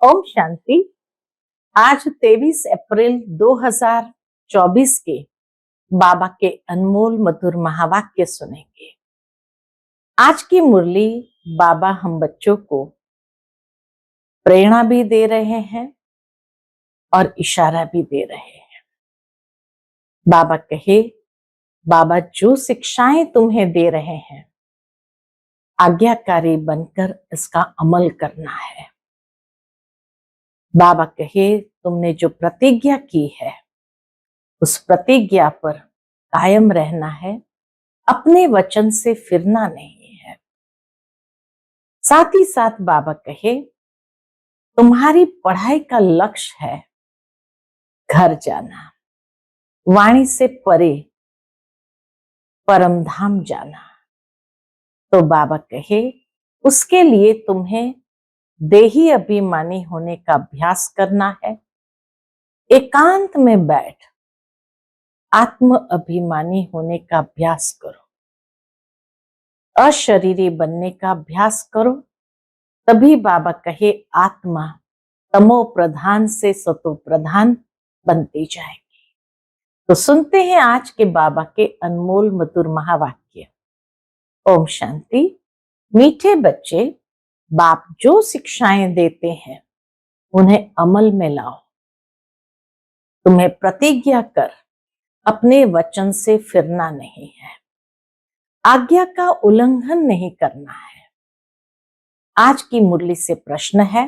ओम शांति। आज 23 अप्रैल 2024 के बाबा के अनमोल मधुर महावाक्य सुनेंगे। आज की मुरली बाबा हम बच्चों को प्रेरणा भी दे रहे हैं और इशारा भी दे रहे हैं। बाबा कहे, बाबा जो शिक्षाएं तुम्हें दे रहे हैं, आज्ञाकारी बनकर इसका अमल करना है। बाबा कहे, तुमने जो प्रतिज्ञा की है उस प्रतिज्ञा पर कायम रहना है, अपने वचन से फिरना नहीं है। साथ ही साथ बाबा कहे, तुम्हारी पढ़ाई का लक्ष्य है घर जाना, वाणी से परे परम धाम जाना। तो बाबा कहे, उसके लिए तुम्हें देही अभिमानी होने का अभ्यास करना है। एकांत में बैठ आत्म अभिमानी होने का अभ्यास करो, अशरीरी बनने का अभ्यास करो। तभी बाबा कहे, आत्मा तमो प्रधान से सतो प्रधान बनती जाएगी। तो सुनते हैं आज के बाबा के अनमोल मधुर महावाक्य। ओम शांति। मीठे बच्चे, बाप जो शिक्षाएं देते हैं उन्हें अमल में लाओ। तुम्हें प्रतिज्ञा कर अपने वचन से फिरना नहीं है, आज्ञा का उल्लंघन नहीं करना है। आज की मुरली से प्रश्न है,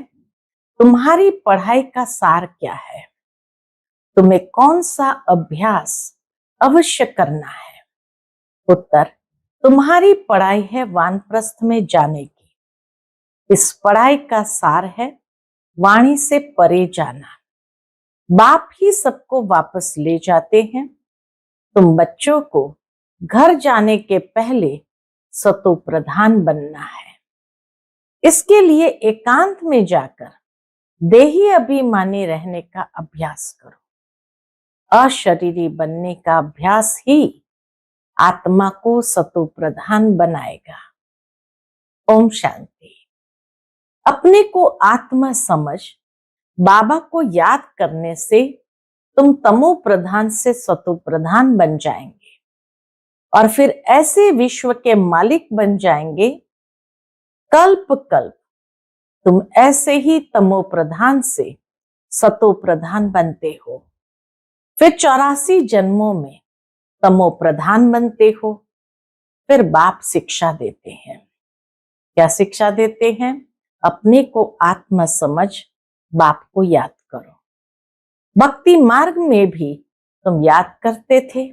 तुम्हारी पढ़ाई का सार क्या है? तुम्हें कौन सा अभ्यास अवश्य करना है? उत्तर, तुम्हारी पढ़ाई है वानप्रस्थ में जाने की। इस पढ़ाई का सार है वाणी से परे जाना। बाप ही सबको वापस ले जाते हैं। तुम बच्चों को घर जाने के पहले सतो प्रधान बनना है। इसके लिए एकांत में जाकर देही अभिमानी रहने का अभ्यास करो। अशरीरी बनने का अभ्यास ही आत्मा को सतो प्रधान बनाएगा। ओम शांति। अपने को आत्मा समझ बाबा को याद करने से तुम तमो प्रधान से सतो प्रधान बन जाएंगे और फिर ऐसे विश्व के मालिक बन जाएंगे। कल्प कल्प तुम ऐसे ही तमो प्रधान से सतो प्रधान बनते हो, फिर 84 जन्मों में तमो प्रधान बनते हो। फिर बाप शिक्षा देते हैं। क्या शिक्षा देते हैं? अपने को आत्मा समझ बाप को याद करो। भक्ति मार्ग में भी तुम याद करते थे,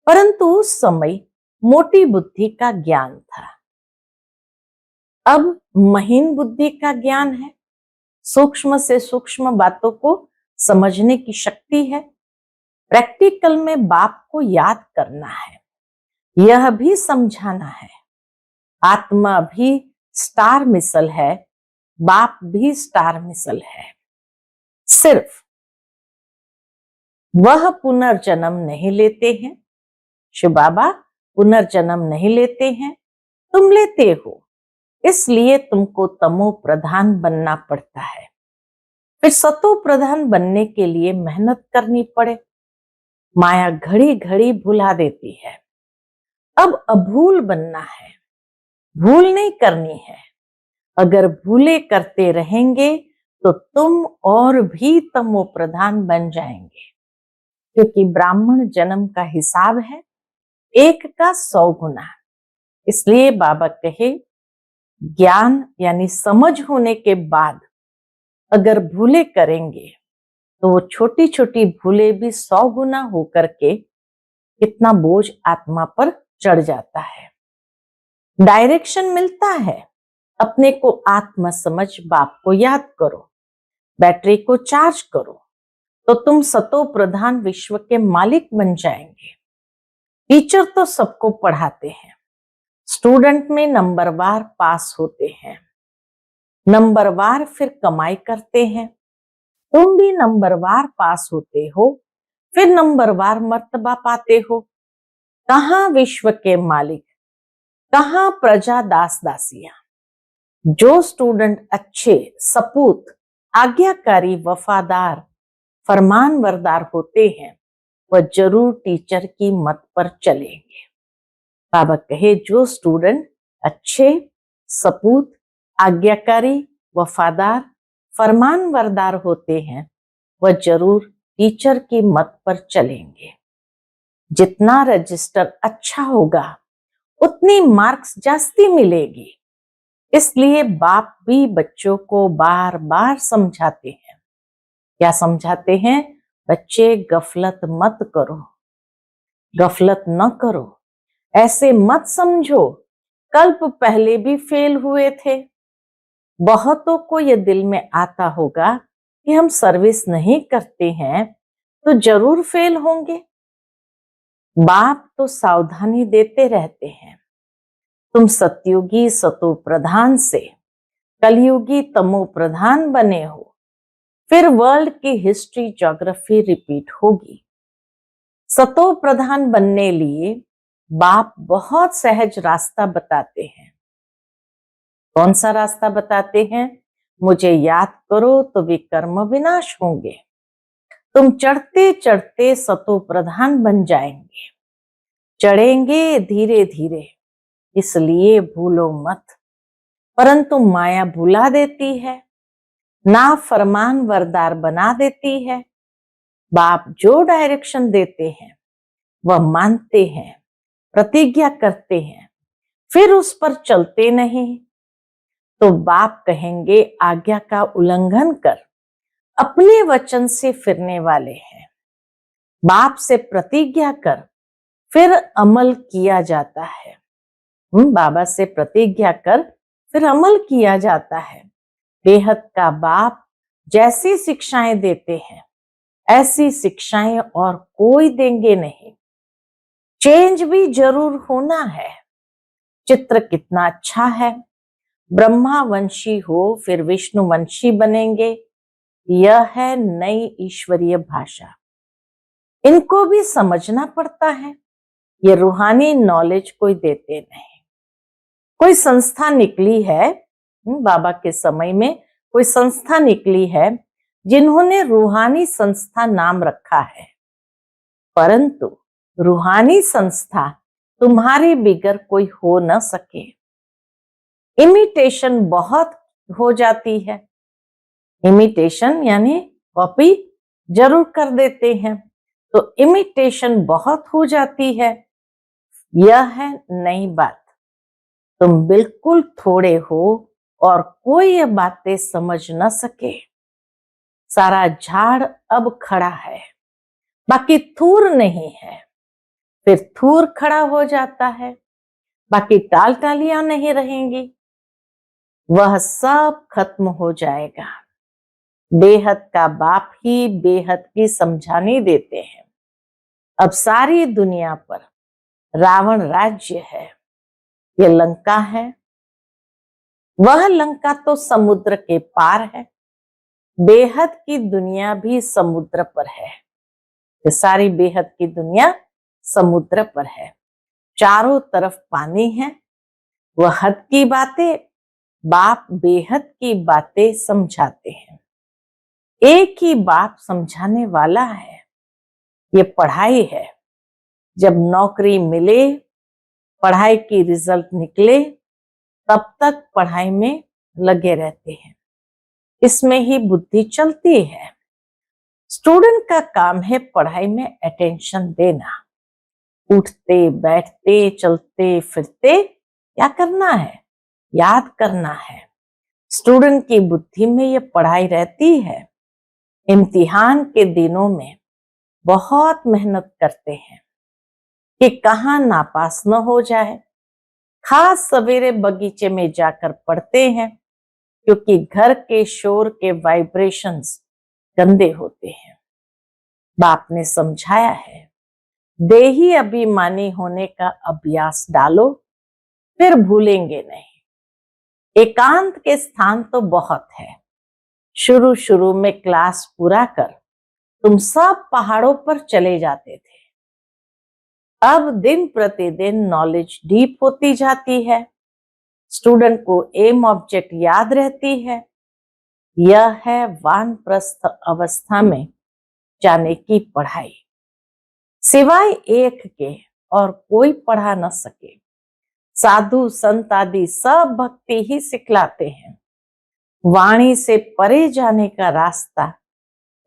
परंतु उस समय मोटी बुद्धि का ज्ञान था। अब महीन बुद्धि का ज्ञान है। सूक्ष्म से सूक्ष्म बातों को समझने की शक्ति है। प्रैक्टिकल में बाप को याद करना है, यह भी समझाना है। आत्मा भी स्टार मिसल है, बाप भी स्टार मिसल है। सिर्फ वह पुनर्जन्म नहीं लेते हैं। शिव बाबा पुनर्जन्म नहीं लेते हैं, तुम लेते हो। इसलिए तुमको तमो प्रधान बनना पड़ता है। फिर सतो प्रधान बनने के लिए मेहनत करनी पड़े। माया घड़ी घड़ी भुला देती है। अब अभूल बनना है, भूल नहीं करनी है। अगर भूले करते रहेंगे तो तुम और भी तमो प्रधान बन जाएंगे, क्योंकि ब्राह्मण जन्म का हिसाब है 1 का 100 गुना। इसलिए बाबा कहे, ज्ञान यानी समझ होने के बाद अगर भूले करेंगे तो वो छोटी छोटी भूले भी 100 गुना होकर के कितना बोझ आत्मा पर चढ़ जाता है। डायरेक्शन मिलता है। अपने को आत्मा समझ बाप को याद करो, बैटरी को चार्ज करो, तो तुम सतो प्रधान विश्व के मालिक बन जाएंगे। टीचर तो सबको पढ़ाते हैं, स्टूडेंट में नंबरवार पास होते हैं, नंबरवार फिर कमाई करते हैं। तुम भी नंबरवार पास होते हो, फिर नंबरवार मर्तबा पाते हो। कहां विश्व के मालिक, कहां प्रजा दास दासियां। जो स्टूडेंट अच्छे सपूत आज्ञाकारी, वफादार, फरमानबरदार होते हैं, वह जरूर टीचर की मत पर चलेंगे। बाबा कहे जो स्टूडेंट अच्छे, सपूत, आज्ञाकारी, वफादार, फरमानबरदार होते हैं, वह जरूर टीचर की मत पर चलेंगे। जितना रजिस्टर अच्छा होगा उतनी मार्क्स जास्ती मिलेगी। इसलिए बाप भी बच्चों को बार बार समझाते हैं। क्या समझाते हैं? बच्चे गफलत मत करो, गफलत न करो, ऐसे मत समझो कल्प पहले भी फेल हुए थे। बहुतों को यह दिल में आता होगा कि हम सर्विस नहीं करते हैं तो जरूर फेल होंगे। बाप तो सावधानी देते रहते हैं, तुम सतयुगी सतो प्रधान से कलयुगी तमो प्रधान बने हो, फिर वर्ल्ड की हिस्ट्री ज्योग्राफी रिपीट होगी। सतो प्रधान बनने लिए बाप बहुत सहज रास्ता बताते हैं। कौन सा रास्ता बताते हैं? मुझे याद करो तो विकर्म विनाश होंगे। तुम चढ़ते चढ़ते सतो प्रधान बन जाएंगे। चढ़ेंगे धीरे धीरे, इसलिए भूलो मत। परंतु माया भुला देती है, ना फरमान वरदार बना देती है। बाप जो डायरेक्शन देते हैं वह मानते हैं, प्रतिज्ञा करते हैं, फिर उस पर चलते नहीं तो बाप कहेंगे आज्ञा का उल्लंघन कर अपने वचन से फिरने वाले हैं। बाप से प्रतिज्ञा कर फिर अमल किया जाता है। बाबा से प्रतिज्ञा कर फिर अमल किया जाता है। बेहद का बाप जैसी शिक्षाएं देते हैं ऐसी शिक्षाएं और कोई देंगे नहीं। चेंज भी जरूर होना है। चित्र कितना अच्छा है, ब्रह्मा वंशी हो फिर विष्णु वंशी बनेंगे। यह है नई ईश्वरीय भाषा, इनको भी समझना पड़ता है। ये रूहानी नॉलेज कोई देते नहीं। कोई संस्था निकली है, बाबा के समय में कोई संस्था निकली है जिन्होंने रूहानी संस्था नाम रखा है, परंतु रूहानी संस्था तुम्हारे बिगर कोई हो न सके। इमिटेशन बहुत हो जाती है। इमिटेशन यानी कॉपी जरूर कर देते हैं, तो इमिटेशन बहुत हो जाती है। यह है नई बात। तुम बिल्कुल थोड़े हो और कोई ये बातें समझ न सके। सारा झाड़ अब खड़ा है, बाकी थूर नहीं है। फिर थूर खड़ा हो जाता है, बाकी टाल टालियां नहीं रहेंगी। वह सब खत्म हो जाएगा। बेहद का बाप ही बेहद की समझानी देते हैं। अब सारी दुनिया पर रावण राज्य है, ये लंका है। वह लंका तो समुद्र के पार है। बेहद की दुनिया भी समुद्र पर है। ये सारी बेहद की दुनिया समुद्र पर है। चारों तरफ पानी है। वह हद की बातें बाप बेहद की बातें समझाते हैं। एक ही बाप समझाने वाला है, ये पढ़ाई है। जब नौकरी मिले, पढ़ाई की रिजल्ट निकले, तब तक पढ़ाई में लगे रहते हैं। इसमें ही बुद्धि चलती है। स्टूडेंट का काम है पढ़ाई में अटेंशन देना। उठते बैठते चलते फिरते क्या करना है? याद करना है। स्टूडेंट की बुद्धि में ये पढ़ाई रहती है। इम्तिहान के दिनों में बहुत मेहनत करते हैं कि कहाँ नापास न हो जाए। खास सवेरे बगीचे में जाकर पढ़ते हैं, क्योंकि घर के शोर के वाइब्रेशंस गंदे होते हैं। बाप ने समझाया है, देही अभिमानी होने का अभ्यास डालो, फिर भूलेंगे नहीं। एकांत के स्थान तो बहुत है। शुरू शुरू में क्लास पूरा कर तुम सब पहाड़ों पर चले जाते थे। अब दिन प्रतिदिन नॉलेज डीप होती जाती है। स्टूडेंट को एम ऑब्जेक्ट याद रहती है। यह है वानप्रस्थ अवस्था में जाने की पढ़ाई। सिवाय एक के और कोई पढ़ा न सके। साधु संत आदि सब भक्ति ही सिखलाते हैं। वाणी से परे जाने का रास्ता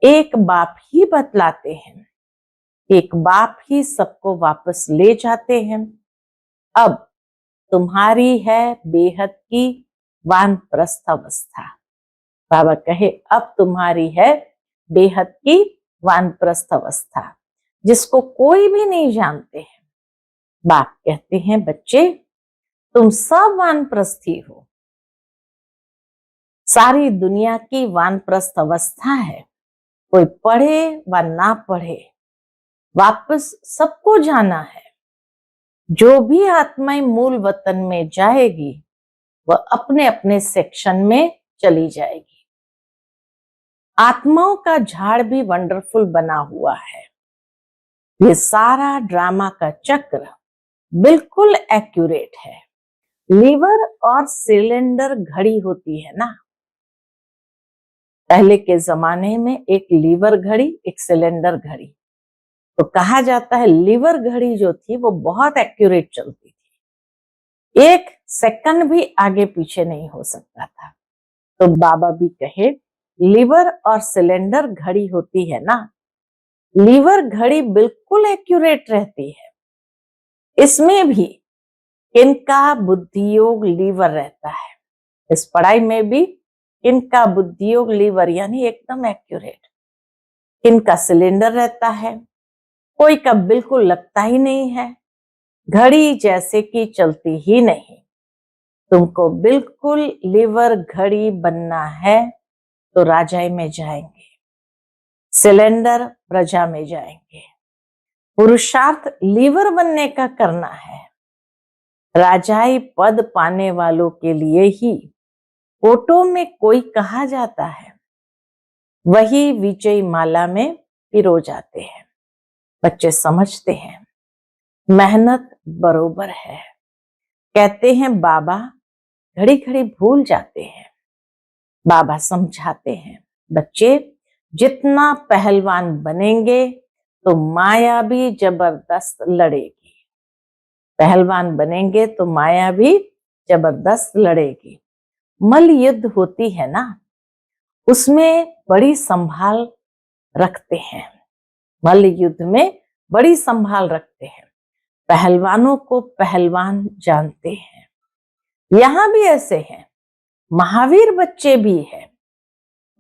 एक बाप ही बतलाते हैं। एक बाप ही सबको वापस ले जाते हैं। अब तुम्हारी है बेहद की वानप्रस्थ अवस्था। बाबा कहे अब तुम्हारी है बेहद की वानप्रस्थ अवस्था, जिसको कोई भी नहीं जानते हैं। बाप कहते हैं बच्चे तुम सब वानप्रस्थी हो। सारी दुनिया की वानप्रस्थ अवस्था है। कोई पढ़े व ना पढ़े, वापस सबको जाना है। जो भी आत्माएं मूल वतन में जाएगी वह अपने अपने सेक्शन में चली जाएगी। आत्माओं का झाड़ भी वंडरफुल बना हुआ है। ये सारा ड्रामा का चक्र बिल्कुल एक्यूरेट है। लीवर और सिलेंडर घड़ी होती है ना, पहले के जमाने में एक लीवर घड़ी एक सिलेंडर घड़ी। तो कहा जाता है लीवर घड़ी जो थी वो बहुत एक्यूरेट चलती थी, एक सेकंड भी आगे पीछे नहीं हो सकता था। तो बाबा भी कहे लीवर और सिलेंडर घड़ी होती है ना, लीवर घड़ी बिल्कुल एक्यूरेट रहती है। इसमें भी किनका बुद्धि योग लीवर रहता है। इस पढ़ाई में भी किनका बुद्धि योग लीवर यानी एकदम एक्यूरेट, किनका सिलेंडर रहता है, कोई का बिल्कुल लगता ही नहीं है। घड़ी जैसे कि चलती ही नहीं। तुमको बिल्कुल लीवर घड़ी बनना है तो राजाई में जाएंगे, सिलेंडर प्रजा में जाएंगे। पुरुषार्थ लीवर बनने का करना है। राजाई पद पाने वालों के लिए ही फोटो में कोई कहा जाता है, वही विजय माला में पिरो जाते हैं। बच्चे समझते हैं मेहनत बरोबर है। कहते हैं बाबा घड़ी घड़ी भूल जाते हैं। बाबा समझाते हैं बच्चे जितना पहलवान बनेंगे तो माया भी जबरदस्त लड़ेगी। पहलवान बनेंगे तो माया भी जबरदस्त लड़ेगी। मल्ल युद्ध होती है ना, उसमें बड़ी संभाल रखते हैं। मल्ल युद्ध में बड़ी संभाल रखते हैं। पहलवानों को पहलवान जानते हैं। यहां भी ऐसे हैं। महावीर बच्चे भी हैं,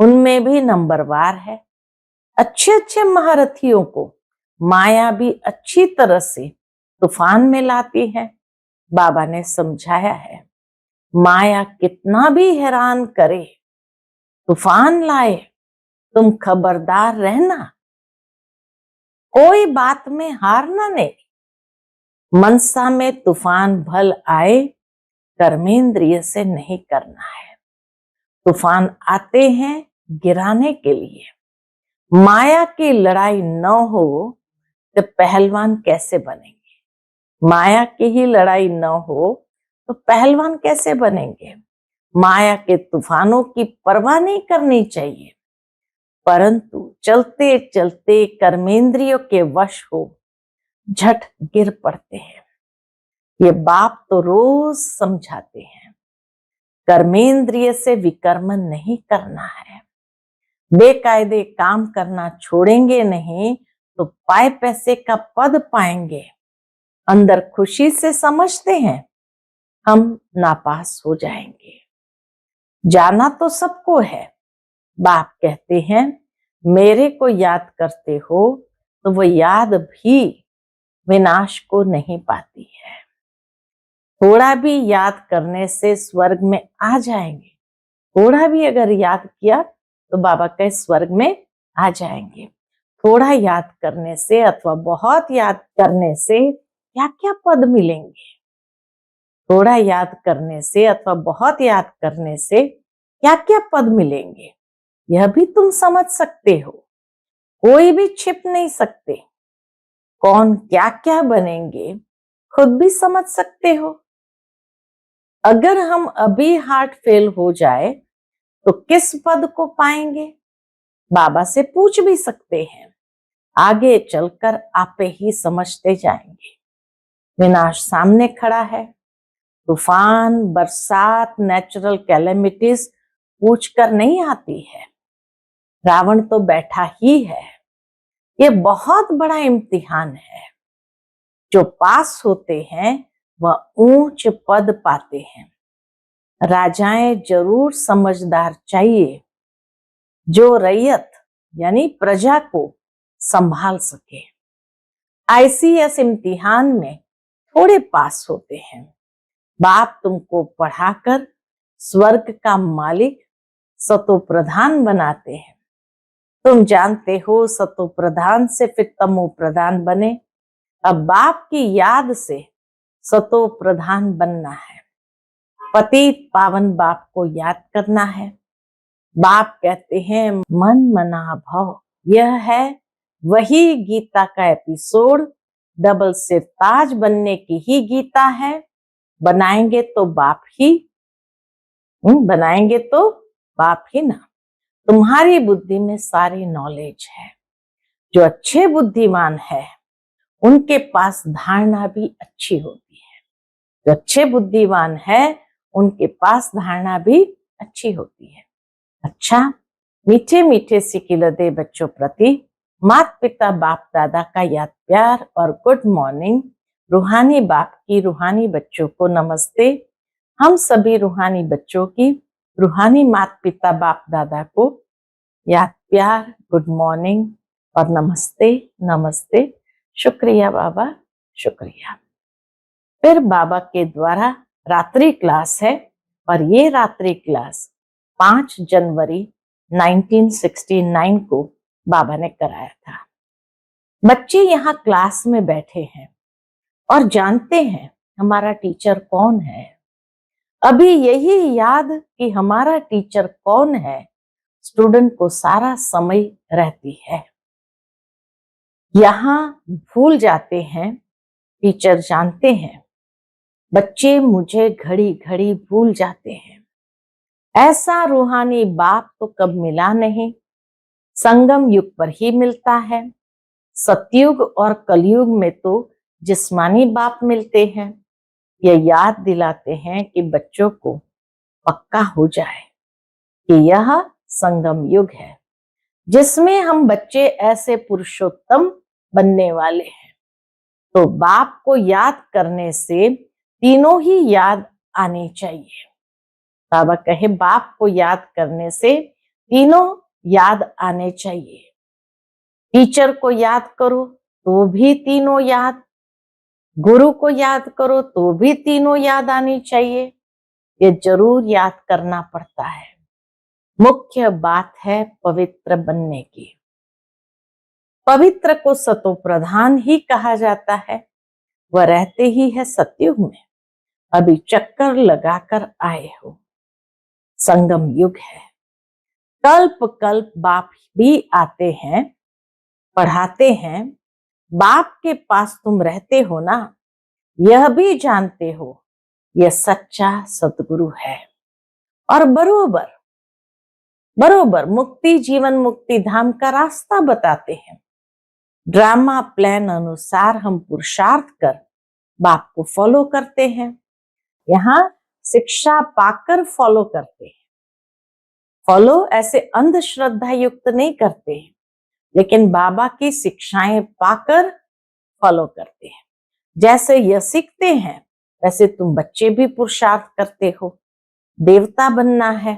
उनमें भी नंबरवार है। अच्छे अच्छे महारथियों को माया भी अच्छी तरह से तूफान में लाती है। बाबा ने समझाया है माया कितना भी हैरान करे, तूफान लाए, तुम खबरदार रहना, कोई बात में हारना नहीं। मनसा में तूफान भल आए, कर्मेंद्रिय से नहीं करना है। तूफान आते हैं गिराने के लिए। माया की लड़ाई न हो तो पहलवान कैसे बनेंगे। माया की ही लड़ाई न हो तो पहलवान कैसे बनेंगे। माया के तूफानों की परवाह नहीं करनी चाहिए, परंतु चलते चलते कर्मेंद्रियों के वश हो झट गिर पड़ते हैं। ये बाप तो रोज समझाते हैं कर्मेंद्रिय से विकर्मन नहीं करना है। बेकायदे काम करना छोड़ेंगे नहीं तो पाए पैसे का पद पाएंगे। अंदर खुशी से समझते हैं हम नापास हो जाएंगे। जाना तो सबको है। बाप कहते हैं मेरे को याद करते हो तो वो याद भी विनाश को नहीं पाती है। थोड़ा भी याद करने से स्वर्ग में आ जाएंगे। थोड़ा भी अगर याद किया तो बाबा के स्वर्ग में आ जाएंगे। थोड़ा याद करने से अथवा बहुत याद करने से क्या क्या पद मिलेंगे। थोड़ा याद करने से अथवा बहुत याद करने से क्या क्या पद मिलेंगे, यह भी तुम समझ सकते हो। कोई भी छिप नहीं सकते। कौन क्या क्या बनेंगे खुद भी समझ सकते हो। अगर हम अभी हार्ट फेल हो जाए तो किस पद को पाएंगे? बाबा से पूछ भी सकते हैं। आगे चलकर आप ही समझते जाएंगे। विनाश सामने खड़ा है। तूफान, बरसात, नेचुरल कैलेमिटीज पूछकर नहीं आती है। रावण तो बैठा ही है। ये बहुत बड़ा इम्तिहान है। जो पास होते हैं वह ऊंच पद पाते हैं। राजाएं जरूर समझदार चाहिए, जो रैयत यानी प्रजा को संभाल सके। आईसीएस इम्तिहान में थोड़े पास होते हैं। बाप तुमको पढ़ाकर स्वर्ग का मालिक सतो प्रधान बनाते हैं। तुम जानते हो सतो प्रधान से फिर तमो प्रधान बने। अब बाप की याद से सतो प्रधान बनना है। पतित पावन बाप को याद करना है। बाप कहते हैं मन मना भव। यह है वही गीता का एपिसोड। डबल सिर ताज बनने की ही गीता है। बनाएंगे तो बाप ही, बनाएंगे तो बाप ही ना। तुम्हारी बुद्धि में सारी नॉलेज है। जो अच्छे बुद्धिमान है उनके पास धारणा भी अच्छी होती है। जो अच्छे बुद्धिमान है उनके पास धारणा भी अच्छी होती है। अच्छा, मीठे मीठे सिकिलदे बच्चों प्रति माता पिता बाप दादा का याद प्यार और गुड मॉर्निंग। रूहानी बाप की रूहानी बच्चों को नमस्ते। हम सभी रूहानी बच्चों की रूहानी माता पिता बाप दादा को याद प्यार, गुड मॉर्निंग और नमस्ते नमस्ते। शुक्रिया बाबा, शुक्रिया। फिर बाबा के द्वारा रात्रि क्लास है और ये रात्रि क्लास 5 जनवरी 1969 को बाबा ने कराया था। बच्चे यहाँ क्लास में बैठे हैं और जानते हैं हमारा टीचर कौन है। अभी यही याद कि हमारा टीचर कौन है स्टूडेंट को सारा समय रहती है। यहाँ भूल जाते हैं, टीचर जानते हैं। बच्चे मुझे घड़ी घड़ी भूल जाते हैं। ऐसा रूहानी बाप तो कब मिला नहीं। संगम युग पर ही मिलता है। सतयुग और कलयुग में तो जिस्मानी बाप मिलते हैं। ये याद दिलाते हैं कि बच्चों को पक्का हो जाए कि यह संगम युग है जिसमें हम बच्चे ऐसे पुरुषोत्तम बनने वाले हैं। तो बाप को याद करने से तीनों ही याद आनी चाहिए। बाबा कहे बाप को याद करने से तीनों याद आने चाहिए। टीचर को याद करो तो भी तीनों याद, गुरु को याद करो तो भी तीनों याद आनी चाहिए। ये जरूर याद करना पड़ता है। मुख्य बात है पवित्र बनने की। पवित्र को सतो प्रधान ही कहा जाता है। वह रहते ही है सतयुग में। अभी चक्कर लगाकर आए हो। संगम युग है। कल्प कल्प बाप भी आते हैं, पढ़ाते हैं। बाप के पास तुम रहते हो ना, यह भी जानते हो यह सच्चा सतगुरु है। और बरोबर बरोबर मुक्ति जीवन मुक्ति धाम का रास्ता बताते हैं। ड्रामा प्लान अनुसार हम पुरुषार्थ कर बाप को फॉलो करते हैं। यहाँ शिक्षा पाकर फॉलो करते हैं। फॉलो ऐसे अंधश्रद्धा युक्त नहीं करते हैं, लेकिन बाबा की शिक्षाएं पाकर फॉलो करते हैं। जैसे यह सीखते हैं वैसे तुम बच्चे भी पुरुषार्थ करते हो। देवता बनना है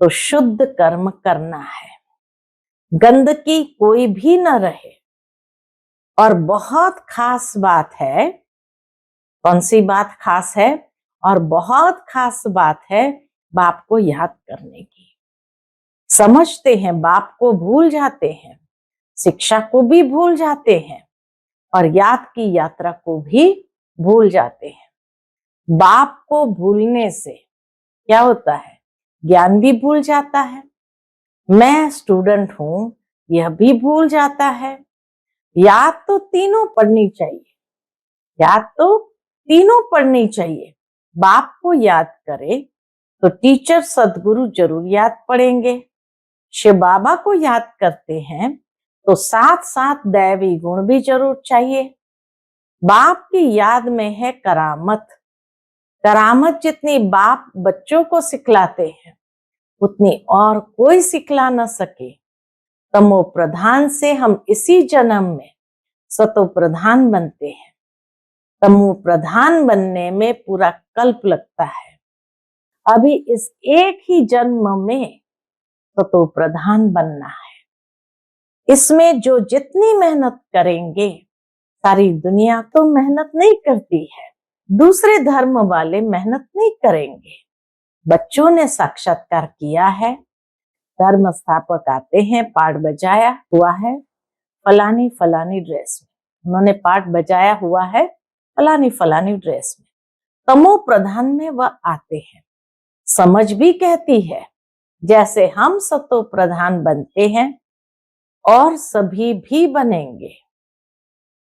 तो शुद्ध कर्म करना है। गंदगी कोई भी न रहे। और बहुत खास बात है, कौन सी बात खास है? और बहुत खास बात है बाप को याद करने की। समझते हैं बाप को भूल जाते हैं, शिक्षा को भी भूल जाते हैं और याद की यात्रा को भी भूल जाते हैं। बाप को भूलने से क्या होता है? ज्ञान भी भूल जाता है। मैं स्टूडेंट हूं यह भी भूल जाता है। याद तो तीनों पढ़नी चाहिए। याद तो तीनों पढ़नी चाहिए। बाप को याद करे तो टीचर सद्गुरु जरूर याद पड़ेंगे। शिव बाबा को याद करते हैं तो साथ साथ दैवी गुण भी जरूर चाहिए। बाप की याद में है करामत। करामत जितनी बाप बच्चों को सिखलाते हैं उतनी और कोई सिखला न सके। तमो प्रधान से हम इसी जन्म में सतो प्रधान बनते हैं। तमो प्रधान बनने में पूरा कल्प लगता है। अभी इस एक ही जन्म में सतो प्रधान बनना है। इसमें जो जितनी मेहनत करेंगे, सारी दुनिया तो मेहनत नहीं करती है, दूसरे धर्म वाले मेहनत नहीं करेंगे। बच्चों ने साक्षात्कार किया है। धर्म स्थापक आते हैं, पाठ बजाया हुआ है फलानी फलानी ड्रेस में, उन्होंने पाठ बजाया हुआ है फलानी फलानी ड्रेस में। तमो प्रधान में वह आते हैं। समझ भी कहती है जैसे हम सतो प्रधान बनते हैं और सभी भी बनेंगे।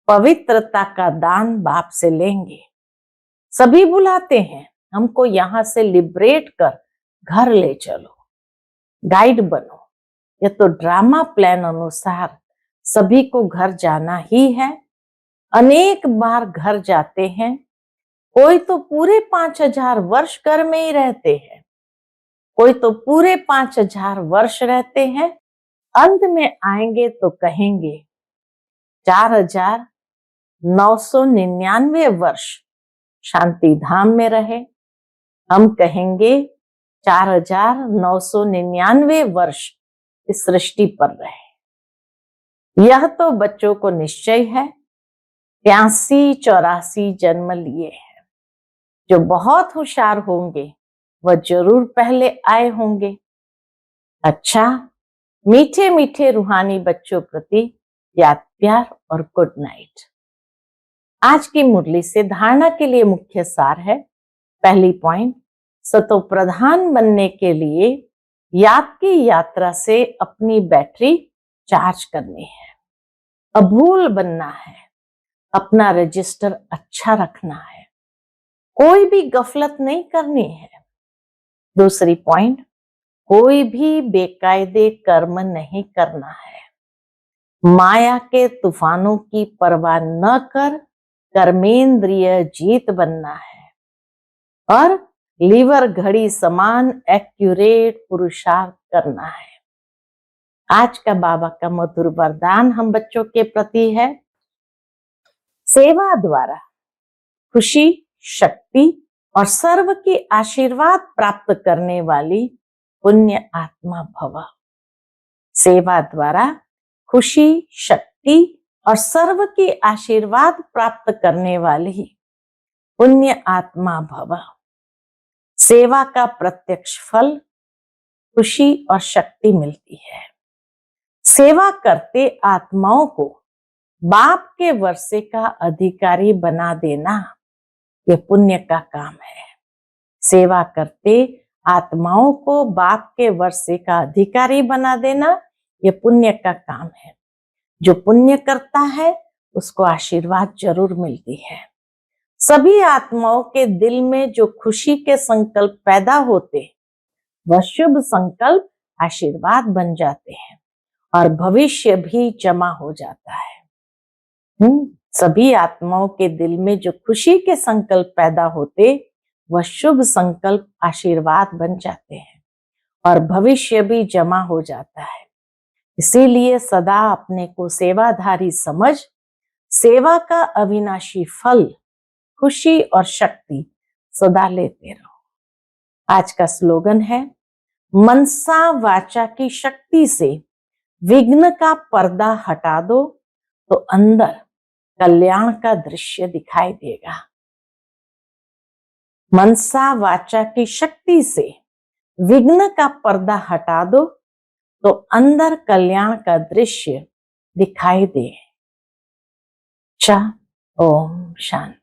पवित्रता का दान बाप से लेंगे। सभी बुलाते हैं हमको यहाँ से लिबरेट कर घर ले चलो, गाइड बनो। ये तो ड्रामा प्लान अनुसार सभी को घर जाना ही है। अनेक बार घर जाते हैं। कोई तो पूरे 5000 वर्ष घर में ही रहते हैं, कोई तो पूरे 5000 वर्ष रहते हैं। अंत में आएंगे तो कहेंगे 4999 वर्ष शांति धाम में रहे। हम कहेंगे 4999 वर्ष इस सृष्टि पर रहे। यह तो बच्चों को निश्चय है। 83-84 जन्म लिए हैं। जो बहुत होशियार होंगे वह जरूर पहले आए होंगे। अच्छा, मीठे मीठे रूहानी बच्चों प्रति याद प्यार और गुड नाइट। आज की मुरली से धारणा के लिए मुख्य सार है। पहली पॉइंट, सतो प्रधान बनने के लिए याद की यात्रा से अपनी बैटरी चार्ज करनी है, अभूल बनना है, अपना रजिस्टर अच्छा रखना है, कोई भी गफलत नहीं करनी है। दूसरी पॉइंट, कोई भी बेकायदे कर्म नहीं करना है। माया के तूफानों की परवाह न कर कर्मेंद्रिय जीत बनना है और लीवर घड़ी समान एक्यूरेट पुरुषार्थ करना है। आज का बाबा का मधुर वरदान हम बच्चों के प्रति है, सेवा द्वारा खुशी, शक्ति और सर्व की आशीर्वाद प्राप्त करने वाली पुण्य आत्मा भव। सेवा द्वारा खुशी, शक्ति और सर्व की आशीर्वाद प्राप्त करने वाली पुण्य आत्मा भव। सेवा का प्रत्यक्ष फल खुशी और शक्ति मिलती है। सेवा करते आत्माओं को बाप के वर्षे का अधिकारी बना देना ये पुण्य का काम है। सेवा करते आत्माओं को बाप के वर्षे का अधिकारी बना देना ये पुण्य का काम है। जो पुण्य करता है उसको आशीर्वाद जरूर मिलती है। सभी आत्माओं के दिल में जो खुशी के संकल्प पैदा होते वह शुभ संकल्प आशीर्वाद बन जाते हैं और भविष्य भी जमा हो जाता है। सभी आत्माओं के दिल में जो खुशी के संकल्प पैदा होते वह शुभ संकल्प आशीर्वाद बन जाते हैं और भविष्य भी जमा हो जाता है। इसीलिए सदा अपने को सेवाधारी समझ सेवा का अविनाशी फल खुशी और शक्ति सदा लेते रहो। आज का स्लोगन है, मनसा वाचा की शक्ति से विघ्न का पर्दा हटा दो तो अंदर कल्याण का दृश्य दिखाई देगा। मनसा वाचा की शक्ति से विघ्न का पर्दा हटा दो तो अंदर कल्याण का दृश्य दिखाई दे। ओम शांति।